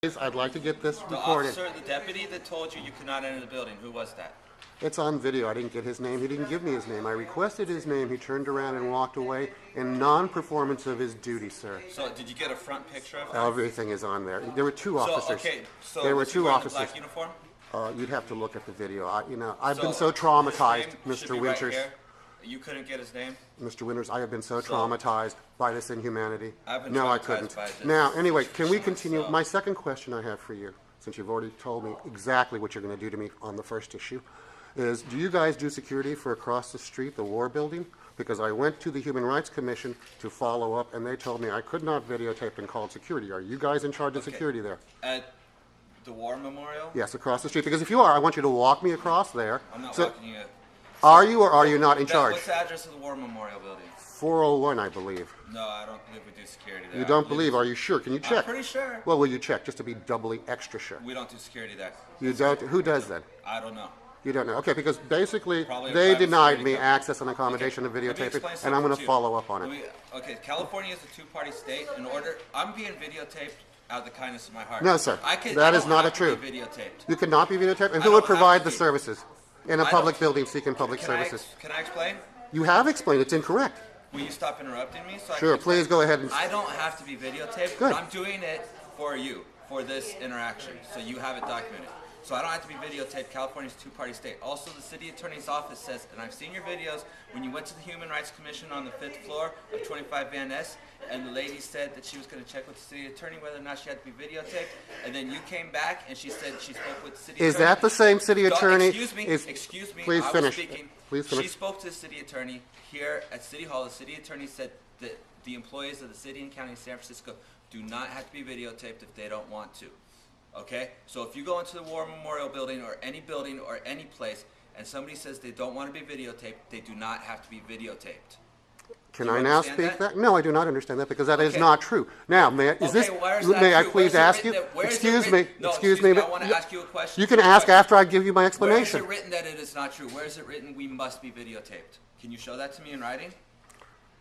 I'd like to get this The recorded. officer, the deputy that told you you could not enter the building, who was that? It's on video. I didn't get his name. He didn't give me his name. I requested his name. He turned around and walked away in non-performance of his duty, sir. So did you get a front picture of him? Everything is on there. There were two officers. So there were was he two wearing officers. the black uniform? You'd have to look at the video. I've been so traumatized, his name should Mr. be Winters. Right here. You couldn't get his name? Mr. Winters, I have been so traumatized by this inhumanity. I've been No, I traumatized couldn't. by this. Now, anyway, can we continue? So- My second question I have for you, since you've already told me exactly what you're going to do to me on the first issue, is do you guys do security for across the street, the War Building? Because I went to the Human Rights Commission to follow up, and they told me I could not videotape and call security. Are you guys in charge of security there? At the War Memorial? Yes, across the street. Because if you are, I want you to walk me across there. I'm not walking you. Are you or are you not in charge? What's the address of the War Memorial building? 401, I believe. No, I don't believe we do security there. You don't believe? Are you sure? Can you check? I'm pretty sure. Well, will you check just to be doubly extra sure? We don't do security there. You don't? Who does then? I don't know. You don't know. Okay, because basically Probably a they private denied security me company. access and accommodation to Let me videotape it, explain and I'm going something to you. follow up on it. Okay, California is a two-party state. I'm being videotaped out of the kindness of my heart. No, sir. I That is don't not have a to truth. be videotaped. You cannot be videotaped, and I who would don't have provide to the be. services in a I public don't- building seeking public Can services? can I explain? You have explained it's incorrect. Will you stop interrupting me? So Sure, I can please explain? go ahead and. I don't have to be videotaped, Good. but I'm doing it for you, for this interaction, so you have it documented. So I don't have to be videotaped. California's a two-party state. Also, the city attorney's office says, and I've seen your videos, when you went to the Human Rights Commission on the 5th floor of 25 Van Ness, and the lady said that she was going to check with the city attorney whether or not she had to be videotaped, and then you came back and she said she spoke with the city attorney. Is that the same city attorney? Excuse me. Please I finish. was speaking. Please finish. She spoke to the city attorney here at City Hall. The city attorney said that the employees of the city and county of San Francisco do not have to be videotaped if they don't want to. Okay? So if you go into the War Memorial building or any place and somebody says they don't want to be videotaped, they do not have to be videotaped. Can Do you I now understand speak that? No, I do not understand that because that is Okay. not true. Now, may I, may I please ask you? Excuse me. No, Excuse me. I want to ask you a question. You can ask after I give you my Where is explanation. it written that it is not true? Where is it written we must be videotaped? Can you show that to me in writing?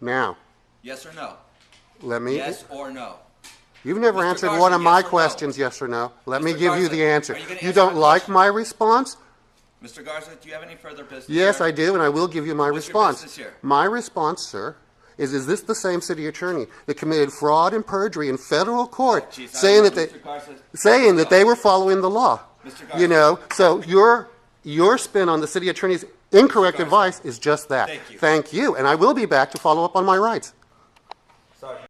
Now, Yes or no? let me. Yes or no? You've never Mr. answered Garza, one of my yes or no? questions, yes or no. Let me Mr. give you Garza, the answer. are you gonna You answer don't my like question? my response? Mr. Garza, do you have any further business? Yes, here? I do, and I will give you my What's your response. business here? My response, sir, is this the same city attorney that committed fraud and perjury in federal court, Jeez, I saying don't that know, Mr. Garza. saying that they were following the law? Mr. Garza. You know, so your spin on the city attorney's incorrect Garza. advice is just that. Thank you. Thank you, and I will be back to follow up on my rights. Sorry.